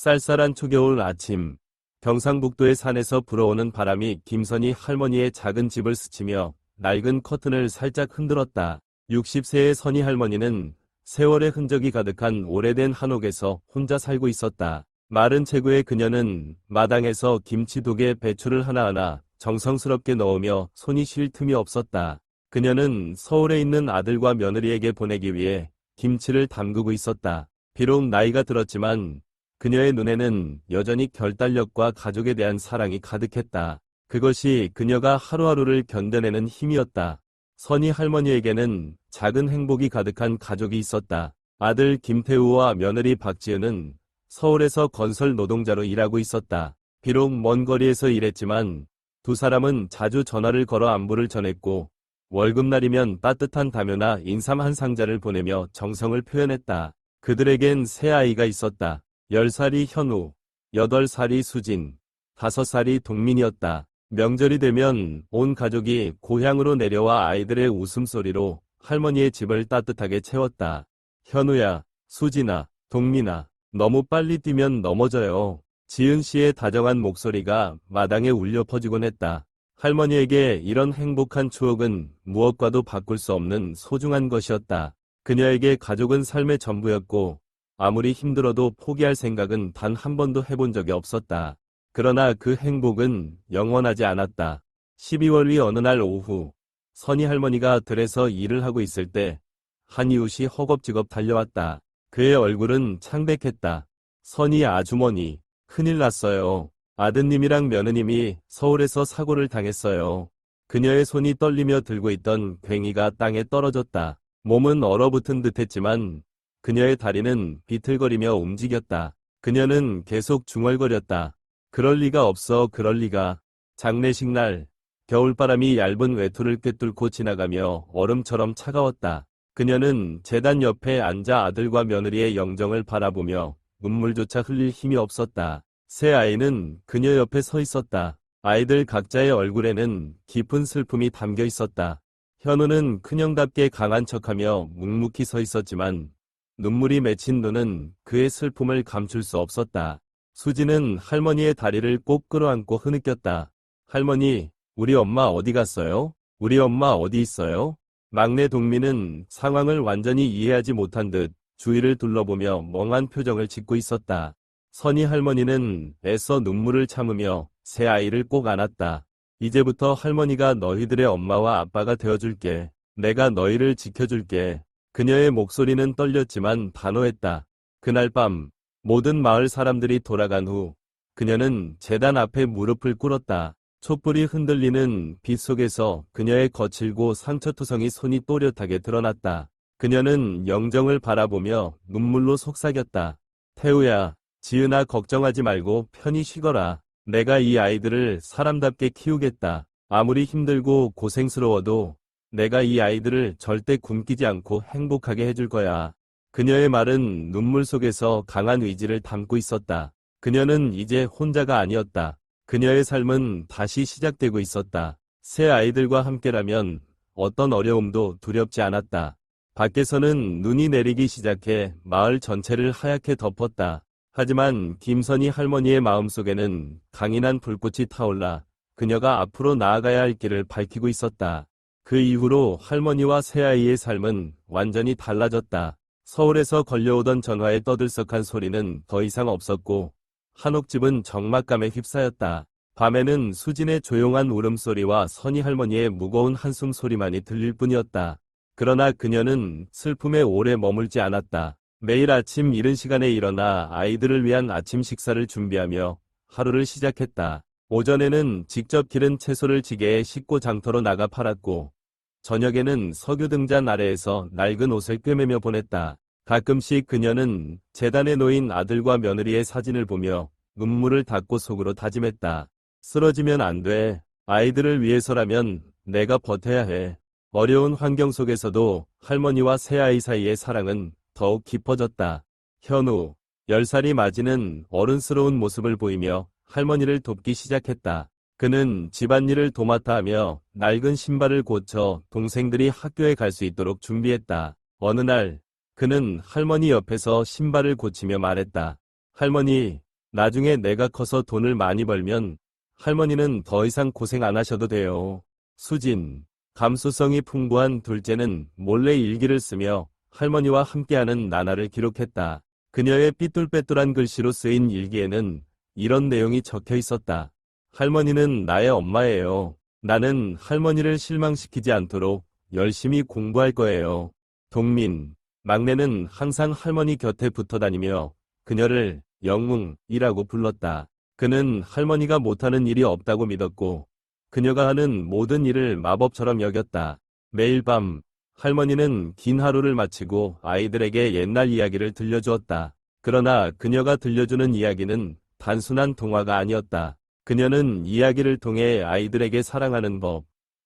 쌀쌀한 초겨울 아침, 경상북도의 산에서 불어오는 바람이 김선희 할머니의 작은 집을 스치며 낡은 커튼을 살짝 흔들었다. 60세의 선희 할머니는 세월의 흔적이 가득한 오래된 한옥에서 혼자 살고 있었다. 마른 체구의 그녀는 마당에서 김치독에 배추를 하나하나 정성스럽게 넣으며 손이 쉴 틈이 없었다. 그녀는 서울에 있는 아들과 며느리에게 보내기 위해 김치를 담그고 있었다. 비록 나이가 들었지만 그녀의 눈에는 여전히 결단력과 가족에 대한 사랑이 가득했다. 그것이 그녀가 하루하루를 견뎌내는 힘이었다. 선희 할머니에게는 작은 행복이 가득한 가족이 있었다. 아들 김태우와 며느리 박지은은 서울에서 건설 노동자로 일하고 있었다. 비록 먼 거리에서 일했지만 두 사람은 자주 전화를 걸어 안부를 전했고 월급날이면 따뜻한 담요나 인삼 한 상자를 보내며 정성을 표현했다. 그들에겐 새 아이가 있었다. 10살이 현우, 8살이 수진, 5살이 동민이었다. 명절이 되면 온 가족이 고향으로 내려와 아이들의 웃음소리로 할머니의 집을 따뜻하게 채웠다. 현우야, 수진아, 동민아, 너무 빨리 뛰면 넘어져요. 지은 씨의 다정한 목소리가 마당에 울려 퍼지곤 했다. 할머니에게 이런 행복한 추억은 무엇과도 바꿀 수 없는 소중한 것이었다. 그녀에게 가족은 삶의 전부였고 아무리 힘들어도 포기할 생각은 단 한 번도 해본 적이 없었다. 그러나 그 행복은 영원하지 않았다. 12월 위 어느 날 오후, 선희 할머니가 들에서 일을 하고 있을 때 한 이웃이 허겁지겁 달려왔다. 그의 얼굴은 창백했다. 선희 아주머니, 큰일 났어요. 아드님이랑 며느님이 서울에서 사고를 당했어요. 그녀의 손이 떨리며 들고 있던 괭이가 땅에 떨어졌다. 몸은 얼어붙은 듯했지만 그녀의 다리는 비틀거리며 움직였다. 그녀는 계속 중얼거렸다. 그럴 리가 없어, 그럴 리가. 장례식 날, 겨울바람이 얇은 외투를 꿰뚫고 지나가며 얼음처럼 차가웠다. 그녀는 제단 옆에 앉아 아들과 며느리의 영정을 바라보며 눈물조차 흘릴 힘이 없었다. 새 아이는 그녀 옆에 서 있었다. 아이들 각자의 얼굴에는 깊은 슬픔이 담겨 있었다. 현우는 큰형답게 강한 척하며 묵묵히 서 있었지만 눈물이 맺힌 눈은 그의 슬픔을 감출 수 없었다. 수지는 할머니의 다리를 꼭 끌어안고 흐느꼈다. 할머니, 우리 엄마 어디 갔어요? 우리 엄마 어디 있어요? 막내 동민은 상황을 완전히 이해하지 못한 듯 주위를 둘러보며 멍한 표정을 짓고 있었다. 선희 할머니는 애써 눈물을 참으며 새 아이를 꼭 안았다. 이제부터 할머니가 너희들의 엄마와 아빠가 되어줄게. 내가 너희를 지켜줄게. 그녀의 목소리는 떨렸지만 단호했다. 그날 밤 모든 마을 사람들이 돌아간 후 그녀는 제단 앞에 무릎을 꿇었다. 촛불이 흔들리는 빛 속에서 그녀의 거칠고 상처투성이 손이 또렷하게 드러났다. 그녀는 영정을 바라보며 눈물로 속삭였다. 태우야, 지은아 걱정하지 말고 편히 쉬거라. 내가 이 아이들을 사람답게 키우겠다. 아무리 힘들고 고생스러워도 내가 이 아이들을 절대 굶기지 않고 행복하게 해줄 거야. 그녀의 말은 눈물 속에서 강한 의지를 담고 있었다. 그녀는 이제 혼자가 아니었다. 그녀의 삶은 다시 시작되고 있었다. 새 아이들과 함께라면 어떤 어려움도 두렵지 않았다. 밖에서는 눈이 내리기 시작해 마을 전체를 하얗게 덮었다. 하지만 김선희 할머니의 마음속에는 강인한 불꽃이 타올라 그녀가 앞으로 나아가야 할 길을 밝히고 있었다. 그 이후로 할머니와 새아이의 삶은 완전히 달라졌다. 서울에서 걸려오던 전화의 떠들썩한 소리는 더 이상 없었고 한옥집은 적막감에 휩싸였다. 밤에는 수진의 조용한 울음소리와 선희 할머니의 무거운 한숨 소리만이 들릴 뿐이었다. 그러나 그녀는 슬픔에 오래 머물지 않았다. 매일 아침 이른 시간에 일어나 아이들을 위한 아침 식사를 준비하며 하루를 시작했다. 오전에는 직접 기른 채소를 지게에 싣고 장터로 나가 팔았고 저녁에는 석유 등잔 아래에서 낡은 옷을 꿰매며 보냈다. 가끔씩 그녀는 재단에 놓인 아들과 며느리의 사진을 보며 눈물을 닦고 속으로 다짐했다. 쓰러지면 안 돼. 아이들을 위해서라면 내가 버텨야 해. 어려운 환경 속에서도 할머니와 새아이 사이의 사랑은 더욱 깊어졌다. 현우, 10살이 맞이는 어른스러운 모습을 보이며 할머니를 돕기 시작했다. 그는 집안일을 도맡아 하며 낡은 신발을 고쳐 동생들이 학교에 갈 수 있도록 준비했다. 어느 날 그는 할머니 옆에서 신발을 고치며 말했다. 할머니, 나중에 내가 커서 돈을 많이 벌면 할머니는 더 이상 고생 안 하셔도 돼요. 수진, 감수성이 풍부한 둘째는 몰래 일기를 쓰며 할머니와 함께하는 나날을 기록했다. 그녀의 삐뚤빼뚤한 글씨로 쓰인 일기에는 이런 내용이 적혀 있었다. 할머니는 나의 엄마예요. 나는 할머니를 실망시키지 않도록 열심히 공부할 거예요. 동민, 막내는 항상 할머니 곁에 붙어 다니며 그녀를 영웅이라고 불렀다. 그는 할머니가 못하는 일이 없다고 믿었고 그녀가 하는 모든 일을 마법처럼 여겼다. 매일 밤 할머니는 긴 하루를 마치고 아이들에게 옛날 이야기를 들려주었다. 그러나 그녀가 들려주는 이야기는 단순한 동화가 아니었다. 그녀는 이야기를 통해 아이들에게 사랑하는 법,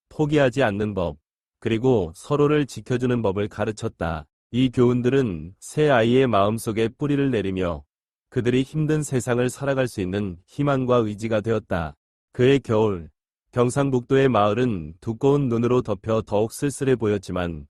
포기하지 않는 법, 그리고 서로를 지켜주는 법을 가르쳤다. 이 교훈들은 새 아이의 마음속에 뿌리를 내리며 그들이 힘든 세상을 살아갈 수 있는 희망과 의지가 되었다. 그해 겨울, 경상북도의 마을은 두꺼운 눈으로 덮여 더욱 쓸쓸해 보였지만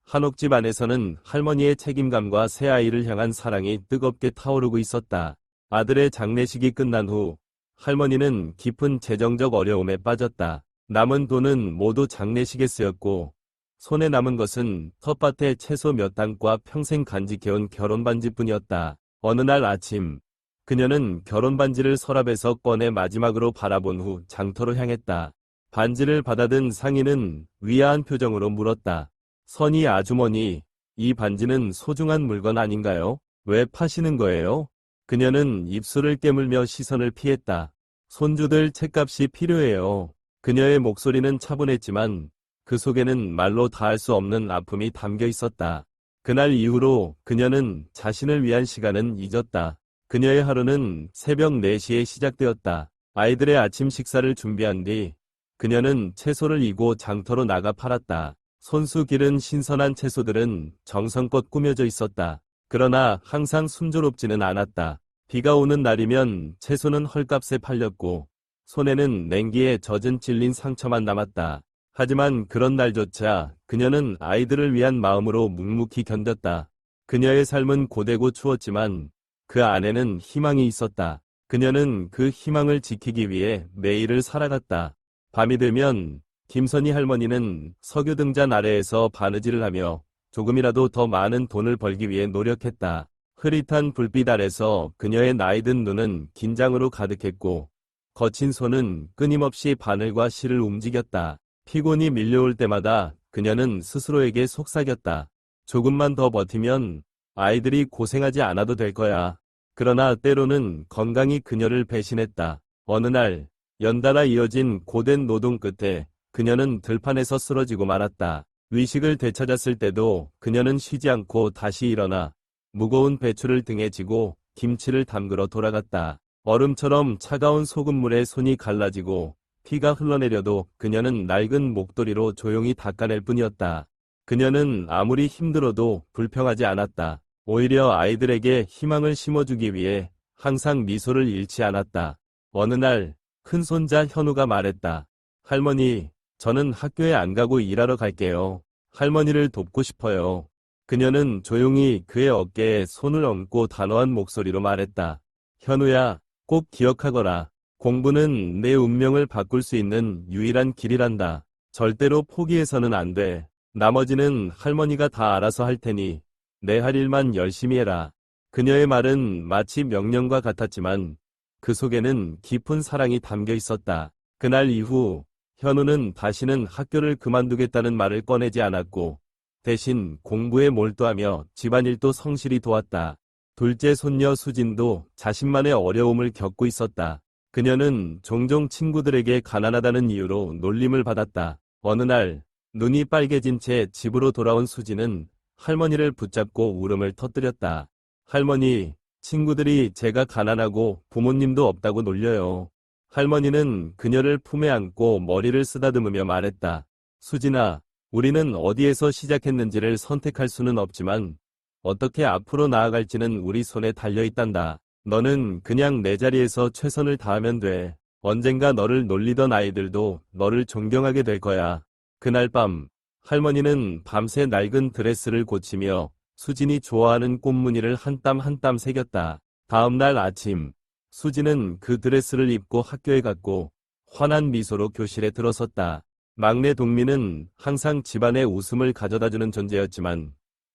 한옥집 안에서는 할머니의 책임감과 새아이를 향한 사랑이 뜨겁게 타오르고 있었다. 아들의 장례식이 끝난 후 할머니는 깊은 재정적 어려움에 빠졌다. 남은 돈은 모두 장례식에 쓰였고 손에 남은 것은 텃밭에 채소 몇 단과 평생 간직해온 결혼반지뿐이었다. 어느 날 아침, 그녀는 결혼반지를 서랍에서 꺼내 마지막으로 바라본 후 장터로 향했다. 반지를 받아든 상인은 의아한 표정으로 물었다. 선희 아주머니, 이 반지는 소중한 물건 아닌가요? 왜 파시는 거예요? 그녀는 입술을 깨물며 시선을 피했다. 손주들 책값이 필요해요. 그녀의 목소리는 차분했지만 그 속에는 말로 다할 수 없는 아픔이 담겨 있었다. 그날 이후로 그녀는 자신을 위한 시간은 잊었다. 그녀의 하루는 새벽 4시에 시작되었다. 아이들의 아침 식사를 준비한 뒤 그녀는 채소를 이고 장터로 나가 팔았다. 손수 기른 신선한 채소들은 정성껏 꾸며져 있었다. 그러나 항상 순조롭지는 않았다. 비가 오는 날이면 채소는 헐값에 팔렸고 손에는 냉기에 젖은 찔린 상처만 남았다. 하지만 그런 날조차 그녀는 아이들을 위한 마음으로 묵묵히 견뎠다. 그녀의 삶은 고되고 추웠지만 그 안에는 희망이 있었다. 그녀는 그 희망을 지키기 위해 매일을 살아갔다. 밤이 되면 김선희 할머니는 석유 등잔 아래에서 바느질을 하며 조금이라도 더 많은 돈을 벌기 위해 노력했다. 흐릿한 불빛 아래서 그녀의 나이든 눈은 긴장으로 가득했고 거친 손은 끊임없이 바늘과 실을 움직였다. 피곤이 밀려올 때마다 그녀는 스스로에게 속삭였다. 조금만 더 버티면 아이들이 고생하지 않아도 될 거야. 그러나 때로는 건강이 그녀를 배신했다. 어느 날 연달아 이어진 고된 노동 끝에 그녀는 들판에서 쓰러지고 말았다. 의식을 되찾았을 때도 그녀는 쉬지 않고 다시 일어나 무거운 배추를 등에 지고 김치를 담그러 돌아갔다. 얼음처럼 차가운 소금물에 손이 갈라지고 피가 흘러내려도 그녀는 낡은 목도리로 조용히 닦아낼 뿐이었다. 그녀는 아무리 힘들어도 불평하지 않았다. 오히려 아이들에게 희망을 심어주기 위해 항상 미소를 잃지 않았다. 어느 날 큰손자 현우가 말했다. 할머니, 저는 학교에 안 가고 일하러 갈게요. 할머니를 돕고 싶어요. 그녀는 조용히 그의 어깨에 손을 얹고 단호한 목소리로 말했다. 현우야, 꼭 기억하거라. 공부는 내 운명을 바꿀 수 있는 유일한 길이란다. 절대로 포기해서는 안 돼. 나머지는 할머니가 다 알아서 할 테니 내 할 일만 열심히 해라. 그녀의 말은 마치 명령과 같았지만 그 속에는 깊은 사랑이 담겨 있었다. 그날 이후 현우는 다시는 학교를 그만두겠다는 말을 꺼내지 않았고 대신 공부에 몰두하며 집안일도 성실히 도왔다. 둘째 손녀 수진도 자신만의 어려움을 겪고 있었다. 그녀는 종종 친구들에게 가난하다는 이유로 놀림을 받았다. 어느 날 눈이 빨개진 채 집으로 돌아온 수진은 할머니를 붙잡고 울음을 터뜨렸다. 할머니, 친구들이 제가 가난하고 부모님도 없다고 놀려요. 할머니는 그녀를 품에 안고 머리를 쓰다듬으며 말했다. 수진아, 우리는 어디에서 시작했는지를 선택할 수는 없지만 어떻게 앞으로 나아갈지는 우리 손에 달려있단다. 너는 그냥 내 자리에서 최선을 다하면 돼. 언젠가 너를 놀리던 아이들도 너를 존경하게 될 거야. 그날 밤, 할머니는 밤새 낡은 드레스를 고치며 수진이 좋아하는 꽃무늬를 한 땀 한 땀 새겼다. 다음 날 아침, 수지는 그 드레스를 입고 학교에 갔고 환한 미소로 교실에 들어섰다. 막내 동민은 항상 집안에 웃음을 가져다주는 존재였지만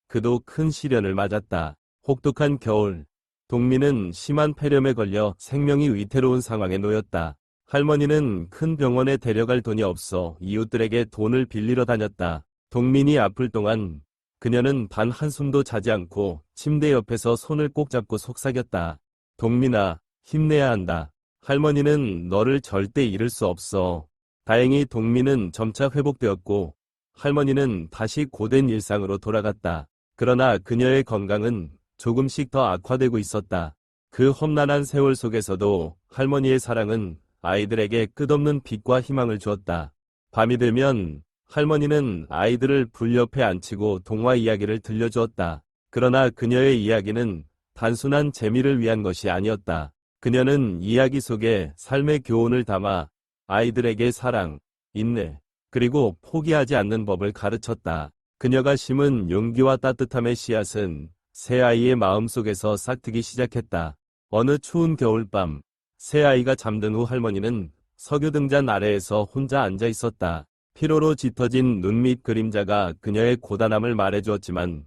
그도 큰 시련을 맞았다. 혹독한 겨울, 동민은 심한 폐렴에 걸려 생명이 위태로운 상황에 놓였다. 할머니는 큰 병원에 데려갈 돈이 없어 이웃들에게 돈을 빌리러 다녔다. 동민이 아플 동안 그녀는 단 한숨도 자지 않고 침대 옆에서 손을 꼭 잡고 속삭였다. 동민아, 힘내야 한다. 할머니는 너를 절대 잃을 수 없어. 다행히 동민은 점차 회복되었고 할머니는 다시 고된 일상으로 돌아갔다. 그러나 그녀의 건강은 조금씩 더 악화되고 있었다. 그 험난한 세월 속에서도 할머니의 사랑은 아이들에게 끝없는 빛과 희망을 주었다. 밤이 되면 할머니는 아이들을 불 옆에 앉히고 동화 이야기를 들려주었다. 그러나 그녀의 이야기는 단순한 재미를 위한 것이 아니었다. 그녀는 이야기 속에 삶의 교훈을 담아 아이들에게 사랑, 인내, 그리고 포기하지 않는 법을 가르쳤다. 그녀가 심은 용기와 따뜻함의 씨앗은 새 아이의 마음속에서 싹트기 시작했다. 어느 추운 겨울밤, 새 아이가 잠든 후 할머니는 석유 등잔 아래에서 혼자 앉아 있었다. 피로로 짙어진 눈 밑 그림자가 그녀의 고단함을 말해주었지만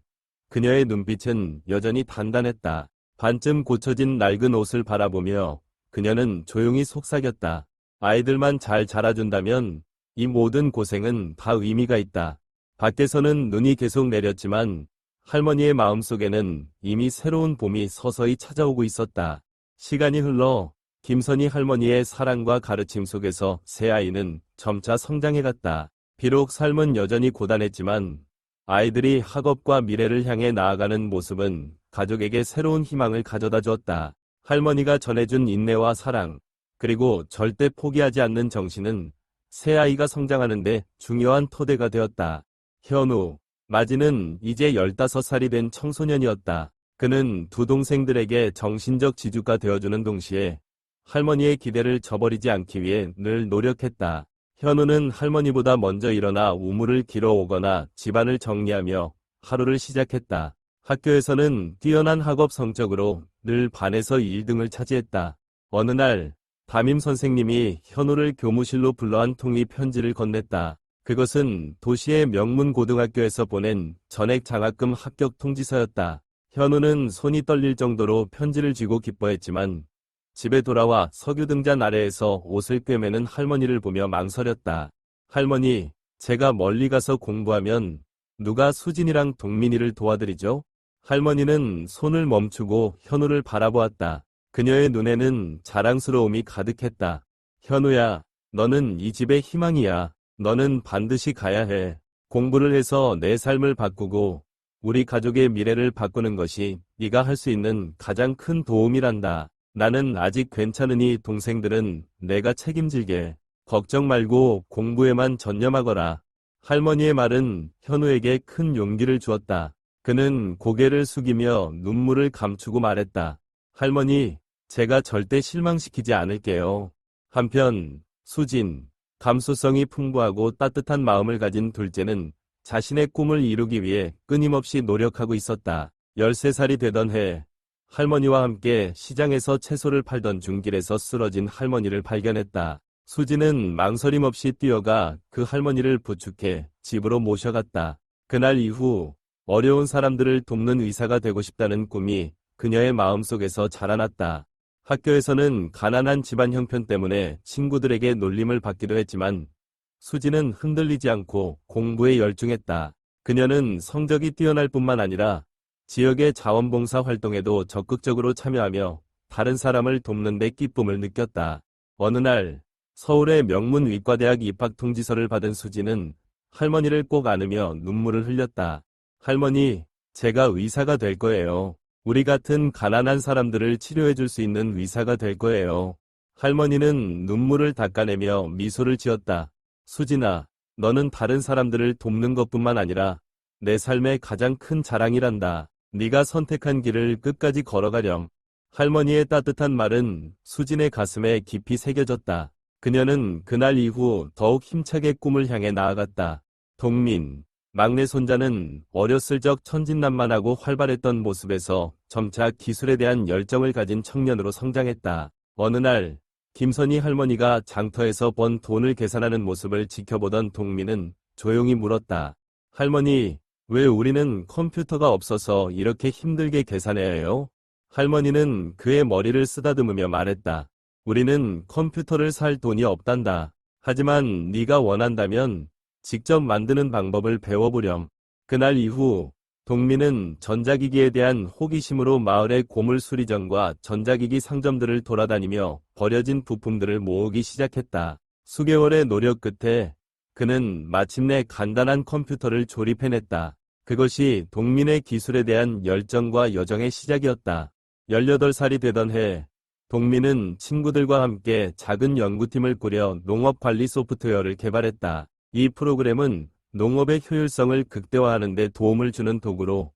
그녀의 눈빛은 여전히 단단했다. 반쯤 고쳐진 낡은 옷을 바라보며 그녀는 조용히 속삭였다. 아이들만 잘 자라준다면 이 모든 고생은 다 의미가 있다. 밖에서는 눈이 계속 내렸지만 할머니의 마음속에는 이미 새로운 봄이 서서히 찾아오고 있었다. 시간이 흘러 김선희 할머니의 사랑과 가르침 속에서 새 아이는 점차 성장해갔다. 비록 삶은 여전히 고단했지만 아이들이 학업과 미래를 향해 나아가는 모습은 가족에게 새로운 희망을 가져다 주었다. 할머니가 전해준 인내와 사랑, 그리고 절대 포기하지 않는 정신은 새 아이가 성장하는데 중요한 토대가 되었다. 현우, 마지는 이제 15살이 된 청소년이었다. 그는 두 동생들에게 정신적 지주가 되어주는 동시에 할머니의 기대를 저버리지 않기 위해 늘 노력했다. 현우는 할머니보다 먼저 일어나 우물을 길어 오거나 집안을 정리하며 하루를 시작했다. 학교에서는 뛰어난 학업 성적으로 늘 반에서 1등을 차지했다. 어느 날 담임 선생님이 현우를 교무실로 불러 한 통의 편지를 건넸다. 그것은 도시의 명문 고등학교에서 보낸 전액 장학금 합격 통지서였다. 현우는 손이 떨릴 정도로 편지를 쥐고 기뻐했지만 집에 돌아와 석유 등잔 아래에서 옷을 꿰매는 할머니를 보며 망설였다. 할머니, 제가 멀리 가서 공부하면 누가 수진이랑 동민이를 도와드리죠? 할머니는 손을 멈추고 현우를 바라보았다. 그녀의 눈에는 자랑스러움이 가득했다. 현우야, 너는 이 집의 희망이야. 너는 반드시 가야 해. 공부를 해서 내 삶을 바꾸고 우리 가족의 미래를 바꾸는 것이 네가 할 수 있는 가장 큰 도움이란다. 나는 아직 괜찮으니 동생들은 내가 책임질게. 걱정 말고 공부에만 전념하거라. 할머니의 말은 현우에게 큰 용기를 주었다. 그는 고개를 숙이며 눈물을 감추고 말했다. 할머니, 제가 절대 실망시키지 않을게요. 한편 수진, 감수성이 풍부하고 따뜻한 마음을 가진 둘째는 자신의 꿈을 이루기 위해 끊임없이 노력하고 있었다. 13살이 되던 해, 할머니와 함께 시장에서 채소를 팔던 중길에서 쓰러진 할머니를 발견했다. 수지는 망설임 없이 뛰어가 그 할머니를 부축해 집으로 모셔갔다. 그날 이후 어려운 사람들을 돕는 의사가 되고 싶다는 꿈이 그녀의 마음속에서 자라났다. 학교에서는 가난한 집안 형편 때문에 친구들에게 놀림을 받기도 했지만 수지는 흔들리지 않고 공부에 열중했다. 그녀는 성적이 뛰어날 뿐만 아니라 지역의 자원봉사 활동에도 적극적으로 참여하며 다른 사람을 돕는 데 기쁨을 느꼈다. 어느 날 서울의 명문 의과대학 입학 통지서를 받은 수지는 할머니를 꼭 안으며 눈물을 흘렸다. 할머니, 제가 의사가 될 거예요. 우리 같은 가난한 사람들을 치료해 줄 수 있는 의사가 될 거예요. 할머니는 눈물을 닦아내며 미소를 지었다. 수진아, 너는 다른 사람들을 돕는 것뿐만 아니라 내 삶의 가장 큰 자랑이란다. 네가 선택한 길을 끝까지 걸어가렴. 할머니의 따뜻한 말은 수진의 가슴에 깊이 새겨졌다. 그녀는 그날 이후 더욱 힘차게 꿈을 향해 나아갔다. 동민, 막내 손자는 어렸을 적 천진난만하고 활발했던 모습에서 점차 기술에 대한 열정을 가진 청년으로 성장했다. 어느 날 김선희 할머니가 장터에서 번 돈을 계산하는 모습을 지켜보던 동민은 조용히 물었다. 할머니, 왜 우리는 컴퓨터가 없어서 이렇게 힘들게 계산해야 해요? 할머니는 그의 머리를 쓰다듬으며 말했다. 우리는 컴퓨터를 살 돈이 없단다. 하지만 네가 원한다면 직접 만드는 방법을 배워보렴. 그날 이후 동민은 전자기기에 대한 호기심으로 마을의 고물 수리점과 전자기기 상점들을 돌아다니며 버려진 부품들을 모으기 시작했다. 수개월의 노력 끝에 그는 마침내 간단한 컴퓨터를 조립해냈다. 그것이 동민의 기술에 대한 열정과 여정의 시작이었다. 18살이 되던 해, 동민은 친구들과 함께 작은 연구팀을 꾸려 농업관리 소프트웨어를 개발했다. 이 프로그램은 농업의 효율성을 극대화하는 데 도움을 주는 도구로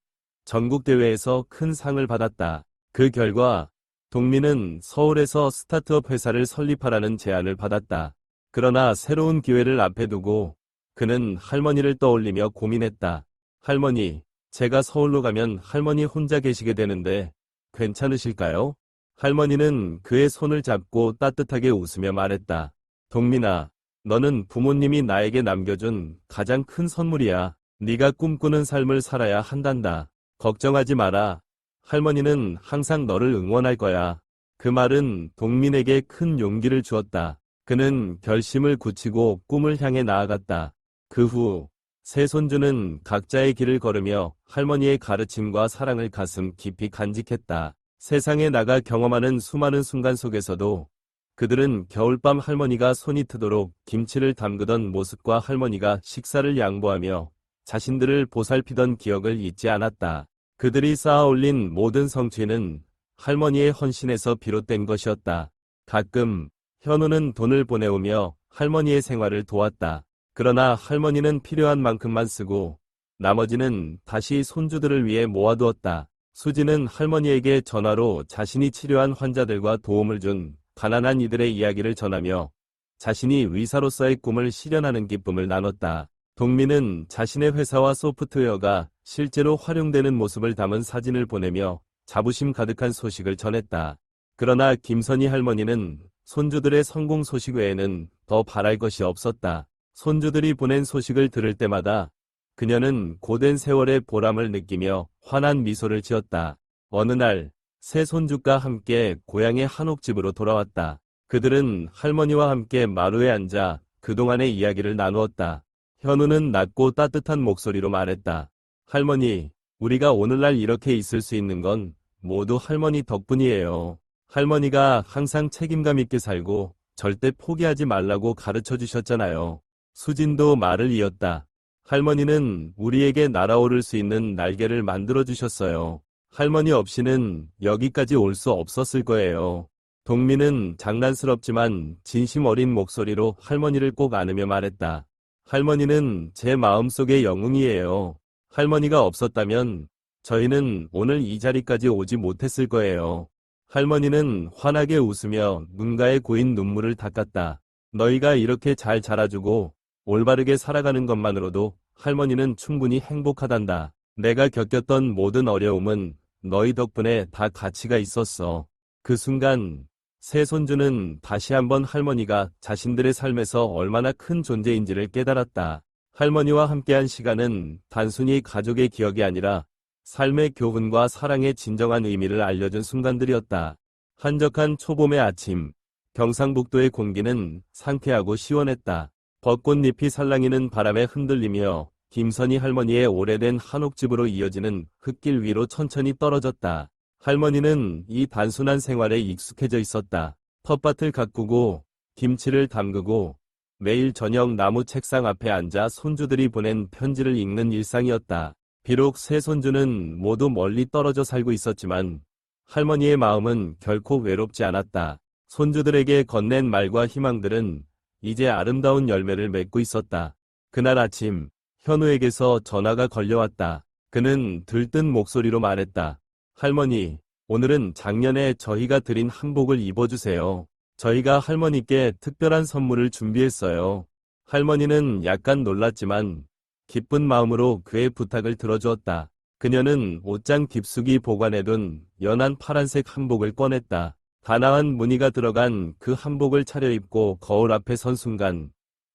전국대회에서 큰 상을 받았다. 그 결과 동민은 서울에서 스타트업 회사를 설립하라는 제안을 받았다. 그러나 새로운 기회를 앞에 두고 그는 할머니를 떠올리며 고민했다. 할머니, 제가 서울로 가면 할머니 혼자 계시게 되는데 괜찮으실까요? 할머니는 그의 손을 잡고 따뜻하게 웃으며 말했다. 동민아, 너는 부모님이 나에게 남겨준 가장 큰 선물이야. 네가 꿈꾸는 삶을 살아야 한단다. 걱정하지 마라. 할머니는 항상 너를 응원할 거야. 그 말은 동민에게 큰 용기를 주었다. 그는 결심을 굳히고 꿈을 향해 나아갔다. 그 후 세 손주는 각자의 길을 걸으며 할머니의 가르침과 사랑을 가슴 깊이 간직했다. 세상에 나가 경험하는 수많은 순간 속에서도 그들은 겨울밤 할머니가 손이 트도록 김치를 담그던 모습과 할머니가 식사를 양보하며 자신들을 보살피던 기억을 잊지 않았다. 그들이 쌓아 올린 모든 성취는 할머니의 헌신에서 비롯된 것이었다. 가끔 현우는 돈을 보내오며 할머니의 생활을 도왔다. 그러나 할머니는 필요한 만큼만 쓰고 나머지는 다시 손주들을 위해 모아두었다. 수지는 할머니에게 전화로 자신이 치료한 환자들과 도움을 준 가난한 이들의 이야기를 전하며 자신이 의사로서의 꿈을 실현하는 기쁨을 나눴다. 동민은 자신의 회사와 소프트웨어가 실제로 활용되는 모습을 담은 사진을 보내며 자부심 가득한 소식을 전했다. 그러나 김선희 할머니는 손주들의 성공 소식 외에는 더 바랄 것이 없었다. 손주들이 보낸 소식을 들을 때마다 그녀는 고된 세월의 보람을 느끼며 환한 미소를 지었다. 어느 날 새 손주가 함께 고향의 한옥집으로 돌아왔다. 그들은 할머니와 함께 마루에 앉아 그동안의 이야기를 나누었다. 현우는 낮고 따뜻한 목소리로 말했다. 할머니, 우리가 오늘날 이렇게 있을 수 있는 건 모두 할머니 덕분이에요. 할머니가 항상 책임감 있게 살고 절대 포기하지 말라고 가르쳐 주셨잖아요. 수진도 말을 이었다. 할머니는 우리에게 날아오를 수 있는 날개를 만들어 주셨어요. 할머니 없이는 여기까지 올 수 없었을 거예요. 동민은 장난스럽지만 진심 어린 목소리로 할머니를 꼭 안으며 말했다. 할머니는 제 마음속의 영웅이에요. 할머니가 없었다면 저희는 오늘 이 자리까지 오지 못했을 거예요. 할머니는 환하게 웃으며 눈가에 고인 눈물을 닦았다. 너희가 이렇게 잘 자라주고 올바르게 살아가는 것만으로도 할머니는 충분히 행복하단다. 내가 겪었던 모든 어려움은 너희 덕분에 다 가치가 있었어. 그 순간 새 손주는 다시 한번 할머니가 자신들의 삶에서 얼마나 큰 존재인지를 깨달았다. 할머니와 함께한 시간은 단순히 가족의 기억이 아니라 삶의 교훈과 사랑의 진정한 의미를 알려준 순간들이었다. 한적한 초봄의 아침, 경상북도의 공기는 상쾌하고 시원했다. 벚꽃잎이 살랑이는 바람에 흔들리며 김선희 할머니의 오래된 한옥집으로 이어지는 흙길 위로 천천히 떨어졌다. 할머니는 이 단순한 생활에 익숙해져 있었다. 텃밭을 가꾸고 김치를 담그고 매일 저녁 나무 책상 앞에 앉아 손주들이 보낸 편지를 읽는 일상이었다. 비록 세 손주는 모두 멀리 떨어져 살고 있었지만 할머니의 마음은 결코 외롭지 않았다. 손주들에게 건넨 말과 희망들은 이제 아름다운 열매를 맺고 있었다. 그날 아침 현우에게서 전화가 걸려왔다. 그는 들뜬 목소리로 말했다. 할머니, 오늘은 작년에 저희가 드린 한복을 입어주세요. 저희가 할머니께 특별한 선물을 준비했어요. 할머니는 약간 놀랐지만 기쁜 마음으로 그의 부탁을 들어주었다. 그녀는 옷장 깊숙이 보관해둔 연한 파란색 한복을 꺼냈다. 단아한 무늬가 들어간 그 한복을 차려입고 거울 앞에 선 순간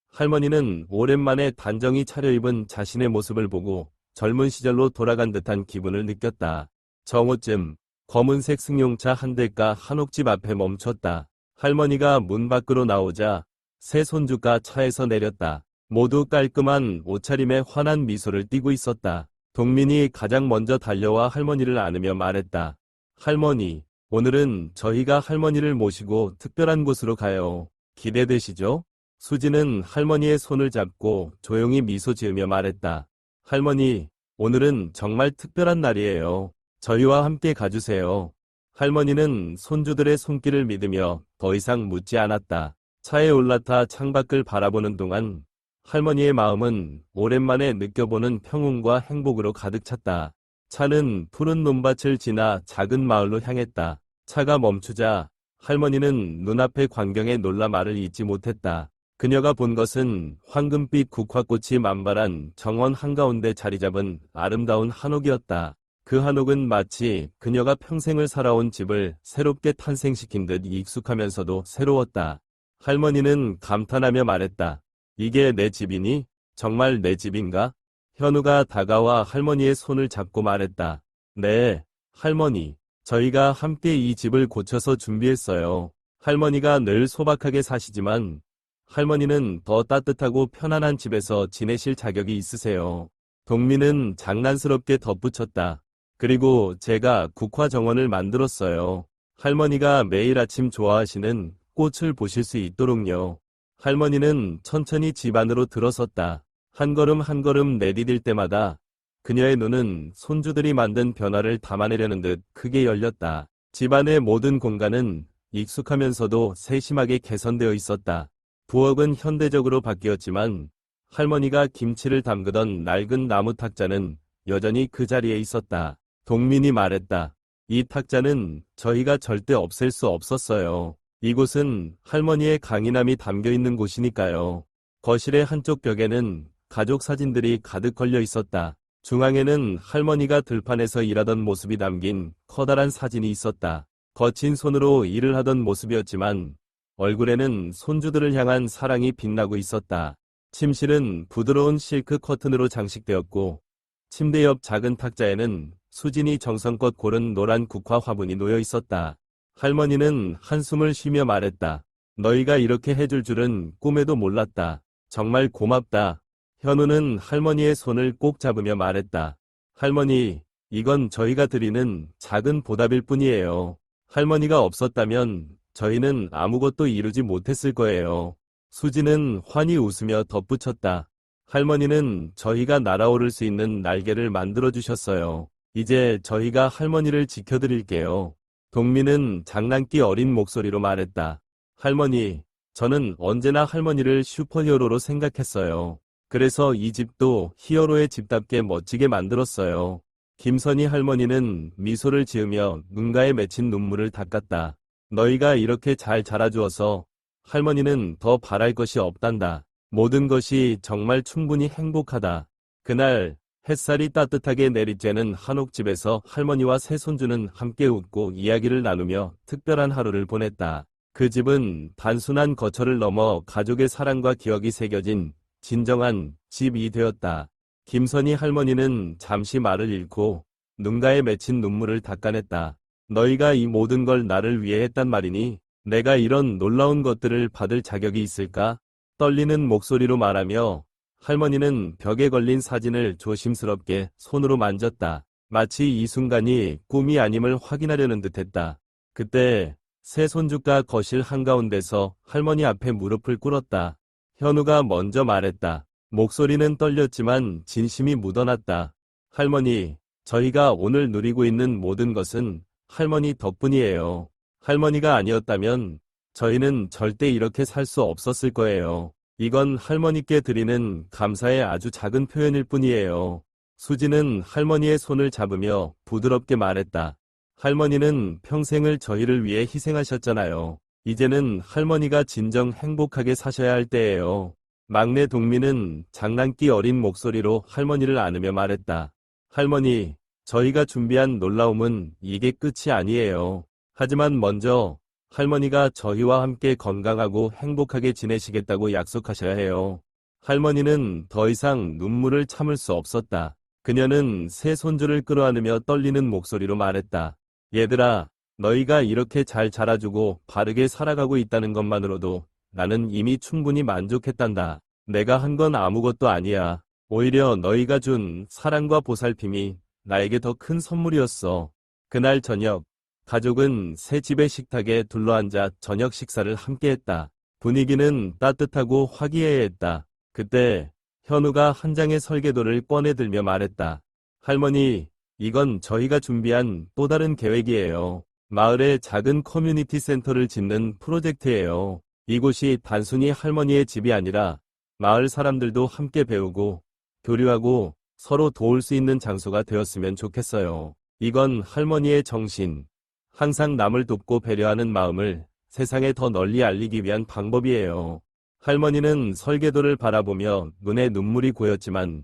할머니는 오랜만에 단정히 차려입은 자신의 모습을 보고 젊은 시절로 돌아간 듯한 기분을 느꼈다. 정오쯤 검은색 승용차 한 대가 한옥집 앞에 멈췄다. 할머니가 문 밖으로 나오자 세 손주가 차에서 내렸다. 모두 깔끔한 옷차림에 환한 미소를 띠고 있었다. 동민이 가장 먼저 달려와 할머니를 안으며 말했다. 할머니, 오늘은 저희가 할머니를 모시고 특별한 곳으로 가요. 기대되시죠? 수지는 할머니의 손을 잡고 조용히 미소 지으며 말했다. 할머니, 오늘은 정말 특별한 날이에요. 저희와 함께 가주세요. 할머니는 손주들의 손길을 믿으며 더 이상 묻지 않았다. 차에 올라타 창밖을 바라보는 동안 할머니의 마음은 오랜만에 느껴보는 평온과 행복으로 가득 찼다. 차는 푸른 논밭을 지나 작은 마을로 향했다. 차가 멈추자 할머니는 눈앞의 광경에 놀라 말을 잇지 못했다. 그녀가 본 것은 황금빛 국화꽃이 만발한 정원 한가운데 자리잡은 아름다운 한옥이었다. 그 한옥은 마치 그녀가 평생을 살아온 집을 새롭게 탄생시킨 듯 익숙하면서도 새로웠다. 할머니는 감탄하며 말했다. 이게 내 집이니? 정말 내 집인가? 현우가 다가와 할머니의 손을 잡고 말했다. 네, 할머니. 저희가 함께 이 집을 고쳐서 준비했어요. 할머니가 늘 소박하게 사시지만 할머니는 더 따뜻하고 편안한 집에서 지내실 자격이 있으세요. 동민은 장난스럽게 덧붙였다. 그리고 제가 국화 정원을 만들었어요. 할머니가 매일 아침 좋아하시는 꽃을 보실 수 있도록요. 할머니는 천천히 집 안으로 들어섰다. 한 걸음 한 걸음 내디딜 때마다 그녀의 눈은 손주들이 만든 변화를 담아내려는 듯 크게 열렸다. 집안의 모든 공간은 익숙하면서도 세심하게 개선되어 있었다. 부엌은 현대적으로 바뀌었지만 할머니가 김치를 담그던 낡은 나무 탁자는 여전히 그 자리에 있었다. 동민이 말했다. 이 탁자는 저희가 절대 없앨 수 없었어요. 이곳은 할머니의 강인함이 담겨 있는 곳이니까요. 거실의 한쪽 벽에는 가족 사진들이 가득 걸려 있었다. 중앙에는 할머니가 들판에서 일하던 모습이 담긴 커다란 사진이 있었다. 거친 손으로 일을 하던 모습이었지만 얼굴에는 손주들을 향한 사랑이 빛나고 있었다. 침실은 부드러운 실크 커튼으로 장식되었고 침대 옆 작은 탁자에는 수진이 정성껏 고른 노란 국화 화분이 놓여 있었다. 할머니는 한숨을 쉬며 말했다. 너희가 이렇게 해줄 줄은 꿈에도 몰랐다. 정말 고맙다. 현우는 할머니의 손을 꼭 잡으며 말했다. 할머니, 이건 저희가 드리는 작은 보답일 뿐이에요. 할머니가 없었다면 저희는 아무것도 이루지 못했을 거예요. 수지는 환히 웃으며 덧붙였다. 할머니는 저희가 날아오를 수 있는 날개를 만들어주셨어요. 이제 저희가 할머니를 지켜드릴게요. 동민은 장난기 어린 목소리로 말했다. 할머니, 저는 언제나 할머니를 슈퍼히어로로 생각했어요. 그래서 이 집도 히어로의 집답게 멋지게 만들었어요. 김선희 할머니는 미소를 지으며 눈가에 맺힌 눈물을 닦았다. 너희가 이렇게 잘 자라주어서 할머니는 더 바랄 것이 없단다. 모든 것이 정말 충분히 행복하다. 그날 햇살이 따뜻하게 내리쬐는 한옥집에서 할머니와 새손주는 함께 웃고 이야기를 나누며 특별한 하루를 보냈다. 그 집은 단순한 거처를 넘어 가족의 사랑과 기억이 새겨진 진정한 집이 되었다. 김선희 할머니는 잠시 말을 잃고 눈가에 맺힌 눈물을 닦아냈다. 너희가 이 모든 걸 나를 위해 했단 말이니 내가 이런 놀라운 것들을 받을 자격이 있을까? 떨리는 목소리로 말하며 할머니는 벽에 걸린 사진을 조심스럽게 손으로 만졌다. 마치 이 순간이 꿈이 아님을 확인하려는 듯했다. 그때 새 손주가 거실 한가운데서 할머니 앞에 무릎을 꿇었다. 현우가 먼저 말했다. 목소리는 떨렸지만 진심이 묻어났다. 할머니, 저희가 오늘 누리고 있는 모든 것은 할머니 덕분이에요. 할머니가 아니었다면 저희는 절대 이렇게 살 수 없었을 거예요. 이건 할머니께 드리는 감사의 아주 작은 표현일 뿐이에요. 수지는 할머니의 손을 잡으며 부드럽게 말했다. 할머니는 평생을 저희를 위해 희생하셨잖아요. 이제는 할머니가 진정 행복하게 사셔야 할 때예요. 막내 동민은 장난기 어린 목소리로 할머니를 안으며 말했다. 할머니, 저희가 준비한 놀라움은 이게 끝이 아니에요. 하지만 먼저 할머니가 저희와 함께 건강하고 행복하게 지내시겠다고 약속하셔야 해요. 할머니는 더 이상 눈물을 참을 수 없었다. 그녀는 새 손주를 끌어안으며 떨리는 목소리로 말했다. 얘들아, 너희가 이렇게 잘 자라주고 바르게 살아가고 있다는 것만으로도 나는 이미 충분히 만족했단다. 내가 한 건 아무것도 아니야. 오히려 너희가 준 사랑과 보살핌이 나에게 더 큰 선물이었어. 그날 저녁, 가족은 새 집의 식탁에 둘러앉아 저녁 식사를 함께했다. 분위기는 따뜻하고 화기애애했다. 그때 현우가 한 장의 설계도를 꺼내들며 말했다. 할머니, 이건 저희가 준비한 또 다른 계획이에요. 마을에 작은 커뮤니티 센터를 짓는 프로젝트예요. 이곳이 단순히 할머니의 집이 아니라 마을 사람들도 함께 배우고 교류하고 서로 도울 수 있는 장소가 되었으면 좋겠어요. 이건 할머니의 정신, 항상 남을 돕고 배려하는 마음을 세상에 더 널리 알리기 위한 방법이에요. 할머니는 설계도를 바라보며 눈에 눈물이 고였지만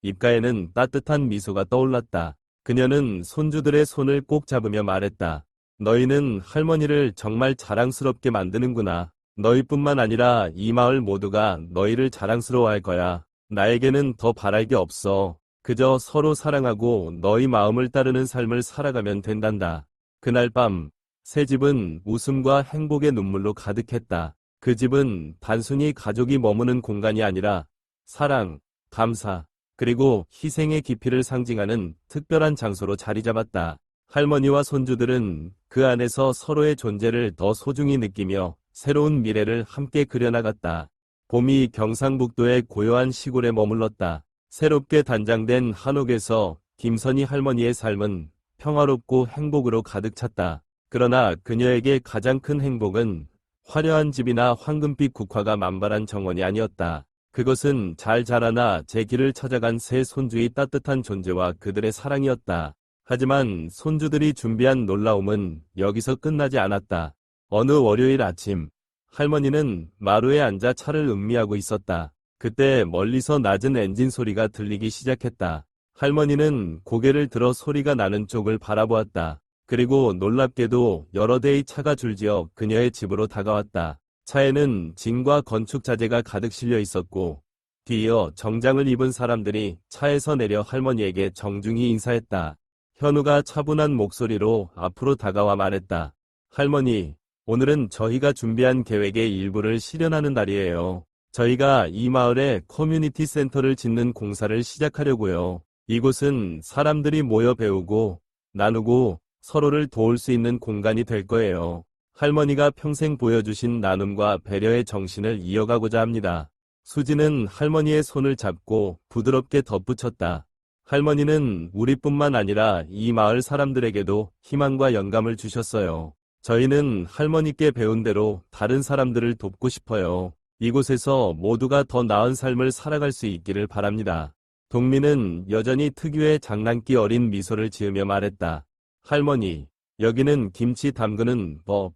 입가에는 따뜻한 미소가 떠올랐다. 그녀는 손주들의 손을 꼭 잡으며 말했다. 너희는 할머니를 정말 자랑스럽게 만드는구나. 너희뿐만 아니라 이 마을 모두가 너희를 자랑스러워할 거야. 나에게는 더 바랄 게 없어. 그저 서로 사랑하고 너희 마음을 따르는 삶을 살아가면 된단다. 그날 밤, 새 집은 웃음과 행복의 눈물로 가득했다. 그 집은 단순히 가족이 머무는 공간이 아니라 사랑, 감사, 그리고 희생의 깊이를 상징하는 특별한 장소로 자리 잡았다. 할머니와 손주들은 그 안에서 서로의 존재를 더 소중히 느끼며 새로운 미래를 함께 그려나갔다. 봄이 경상북도의 고요한 시골에 머물렀다. 새롭게 단장된 한옥에서 김선희 할머니의 삶은 평화롭고 행복으로 가득 찼다. 그러나 그녀에게 가장 큰 행복은 화려한 집이나 황금빛 국화가 만발한 정원이 아니었다. 그것은 잘 자라나 제 길을 찾아간 새 손주의 따뜻한 존재와 그들의 사랑이었다. 하지만 손주들이 준비한 놀라움은 여기서 끝나지 않았다. 어느 월요일 아침, 할머니는 마루에 앉아 차를 음미하고 있었다. 그때 멀리서 낮은 엔진 소리가 들리기 시작했다. 할머니는 고개를 들어 소리가 나는 쪽을 바라보았다. 그리고 놀랍게도 여러 대의 차가 줄지어 그녀의 집으로 다가왔다. 차에는 짐과 건축 자재가 가득 실려 있었고 뒤이어 정장을 입은 사람들이 차에서 내려 할머니에게 정중히 인사했다. 현우가 차분한 목소리로 앞으로 다가와 말했다. 할머니, 오늘은 저희가 준비한 계획의 일부를 실현하는 날이에요. 저희가 이 마을에 커뮤니티 센터를 짓는 공사를 시작하려고요. 이곳은 사람들이 모여 배우고 나누고 서로를 도울 수 있는 공간이 될 거예요. 할머니가 평생 보여주신 나눔과 배려의 정신을 이어가고자 합니다. 수지는 할머니의 손을 잡고 부드럽게 덧붙였다. 할머니는 우리뿐만 아니라 이 마을 사람들에게도 희망과 영감을 주셨어요. 저희는 할머니께 배운 대로 다른 사람들을 돕고 싶어요. 이곳에서 모두가 더 나은 삶을 살아갈 수 있기를 바랍니다. 동미는 여전히 특유의 장난기 어린 미소를 지으며 말했다. 할머니, 여기는 김치 담그는 법,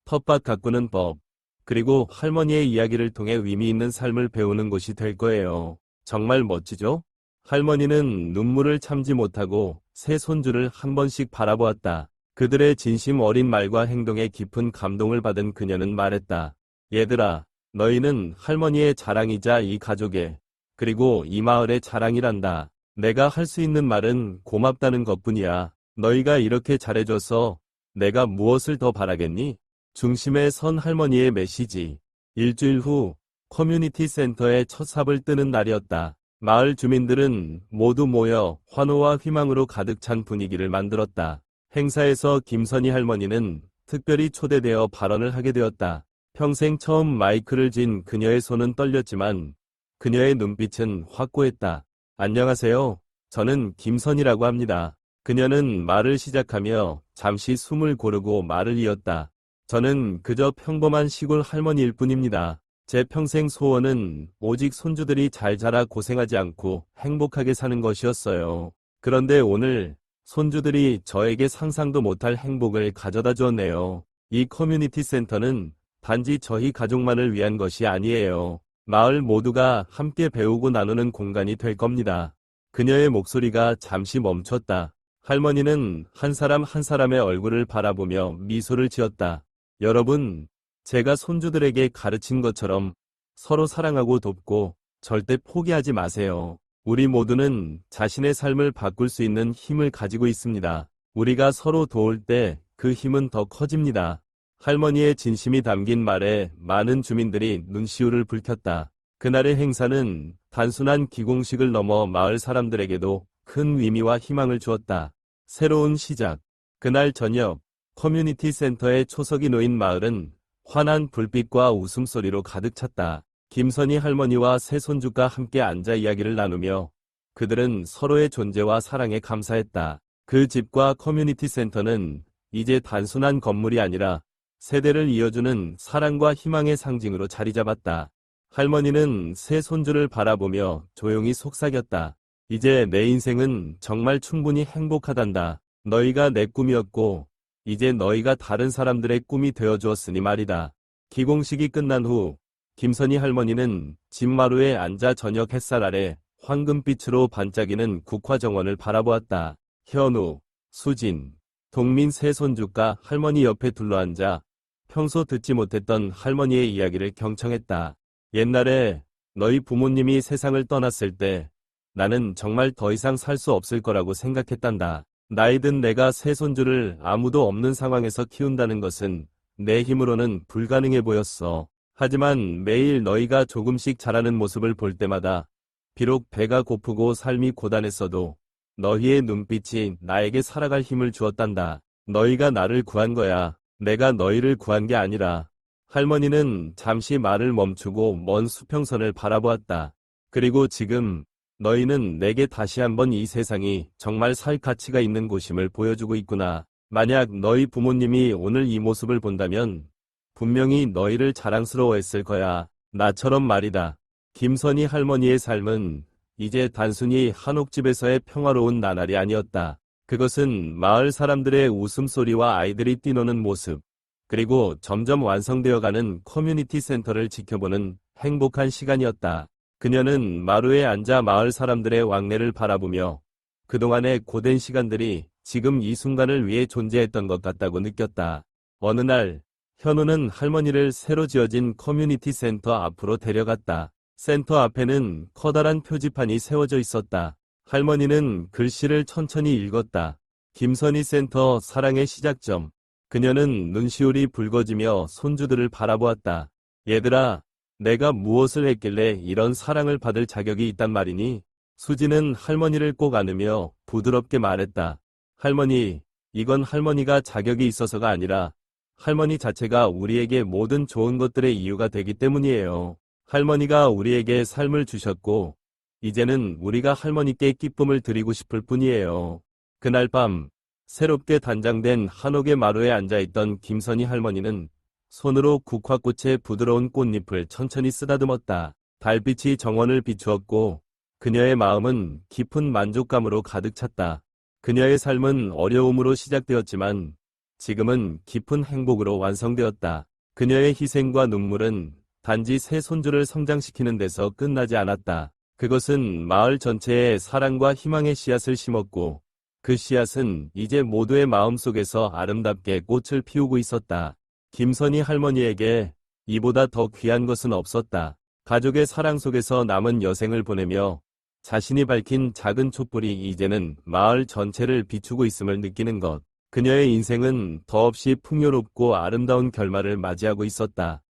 텃밭 가꾸는 법, 그리고 할머니의 이야기를 통해 의미 있는 삶을 배우는 곳이 될 거예요. 정말 멋지죠? 할머니는 눈물을 참지 못하고 새 손주를 한 번씩 바라보았다. 그들의 진심 어린 말과 행동에 깊은 감동을 받은 그녀는 말했다. 얘들아, 너희는 할머니의 자랑이자 이 가족의, 그리고 이 마을의 자랑이란다. 내가 할 수 있는 말은 고맙다는 것뿐이야. 너희가 이렇게 잘해줘서 내가 무엇을 더 바라겠니? 중심에 선 할머니의 메시지. 일주일 후 커뮤니티 센터에 첫 삽을 뜨는 날이었다. 마을 주민들은 모두 모여 환호와 희망으로 가득 찬 분위기를 만들었다. 행사에서 김선희 할머니는 특별히 초대되어 발언을 하게 되었다. 평생 처음 마이크를 쥔 그녀의 손은 떨렸지만 그녀의 눈빛은 확고했다. 안녕하세요. 저는 김선희라고 합니다. 그녀는 말을 시작하며 잠시 숨을 고르고 말을 이었다. 저는 그저 평범한 시골 할머니일 뿐입니다. 제 평생 소원은 오직 손주들이 잘 자라 고생하지 않고 행복하게 사는 것이었어요. 그런데 오늘 손주들이 저에게 상상도 못할 행복을 가져다 주었네요. 이 커뮤니티 센터는 단지 저희 가족만을 위한 것이 아니에요. 마을 모두가 함께 배우고 나누는 공간이 될 겁니다. 그녀의 목소리가 잠시 멈췄다. 할머니는 한 사람 한 사람의 얼굴을 바라보며 미소를 지었다. 여러분, 제가 손주들에게 가르친 것처럼 서로 사랑하고 돕고 절대 포기하지 마세요. 우리 모두는 자신의 삶을 바꿀 수 있는 힘을 가지고 있습니다. 우리가 서로 도울 때 그 힘은 더 커집니다. 할머니의 진심이 담긴 말에 많은 주민들이 눈시울을 붉혔다. 그날의 행사는 단순한 기공식을 넘어 마을 사람들에게도 큰 의미와 희망을 주었다. 새로운 시작. 그날 저녁, 커뮤니티 센터에 초석이 놓인 마을은 환한 불빛과 웃음소리로 가득 찼다. 김선희 할머니와 새손주가 함께 앉아 이야기를 나누며 그들은 서로의 존재와 사랑에 감사했다. 그 집과 커뮤니티 센터는 이제 단순한 건물이 아니라 세대를 이어주는 사랑과 희망의 상징으로 자리 잡았다. 할머니는 새 손주를 바라보며 조용히 속삭였다. 이제 내 인생은 정말 충분히 행복하단다. 너희가 내 꿈이었고, 이제 너희가 다른 사람들의 꿈이 되어주었으니 말이다. 기공식이 끝난 후, 김선희 할머니는 집마루에 앉아 저녁 햇살 아래 황금빛으로 반짝이는 국화정원을 바라보았다. 현우, 수진, 동민 세 손주가 할머니 옆에 둘러앉아 평소 듣지 못했던 할머니의 이야기를 경청했다. 옛날에 너희 부모님이 세상을 떠났을 때 나는 정말 더 이상 살 수 없을 거라고 생각했단다. 나이든 내가 세 손주를 아무도 없는 상황에서 키운다는 것은 내 힘으로는 불가능해 보였어. 하지만 매일 너희가 조금씩 자라는 모습을 볼 때마다 비록 배가 고프고 삶이 고단했어도 너희의 눈빛이 나에게 살아갈 힘을 주었단다. 너희가 나를 구한 거야. 내가 너희를 구한 게 아니라. 할머니는 잠시 말을 멈추고 먼 수평선을 바라보았다. 그리고 지금 너희는 내게 다시 한번 이 세상이 정말 살 가치가 있는 곳임을 보여주고 있구나. 만약 너희 부모님이 오늘 이 모습을 본다면 분명히 너희를 자랑스러워했을 거야. 나처럼 말이다. 김선희 할머니의 삶은 이제 단순히 한옥집에서의 평화로운 나날이 아니었다. 그것은 마을 사람들의 웃음소리와 아이들이 뛰노는 모습, 그리고 점점 완성되어가는 커뮤니티 센터를 지켜보는 행복한 시간이었다. 그녀는 마루에 앉아 마을 사람들의 왕래를 바라보며 그동안의 고된 시간들이 지금 이 순간을 위해 존재했던 것 같다고 느꼈다. 어느 날, 현우는 할머니를 새로 지어진 커뮤니티 센터 앞으로 데려갔다. 센터 앞에는 커다란 표지판이 세워져 있었다. 할머니는 글씨를 천천히 읽었다. 김선희 센터 사랑의 시작점. 그녀는 눈시울이 붉어지며 손주들을 바라보았다. 얘들아, 내가 무엇을 했길래 이런 사랑을 받을 자격이 있단 말이니? 수지는 할머니를 꼭 안으며 부드럽게 말했다. 할머니, 이건 할머니가 자격이 있어서가 아니라 할머니 자체가 우리에게 모든 좋은 것들의 이유가 되기 때문이에요. 할머니가 우리에게 삶을 주셨고, 이제는 우리가 할머니께 기쁨을 드리고 싶을 뿐이에요. 그날 밤, 새롭게 단장된 한옥의 마루에 앉아있던 김선희 할머니는 손으로 국화꽃의 부드러운 꽃잎을 천천히 쓰다듬었다. 달빛이 정원을 비추었고, 그녀의 마음은 깊은 만족감으로 가득 찼다. 그녀의 삶은 어려움으로 시작되었지만, 지금은 깊은 행복으로 완성되었다. 그녀의 희생과 눈물은 단지 새 손주를 성장시키는 데서 끝나지 않았다. 그것은 마을 전체에 사랑과 희망의 씨앗을 심었고, 그 씨앗은 이제 모두의 마음속에서 아름답게 꽃을 피우고 있었다. 김선희 할머니에게 이보다 더 귀한 것은 없었다. 가족의 사랑 속에서 남은 여생을 보내며 자신이 밝힌 작은 촛불이 이제는 마을 전체를 비추고 있음을 느끼는 것. 그녀의 인생은 더없이 풍요롭고 아름다운 결말을 맞이하고 있었다.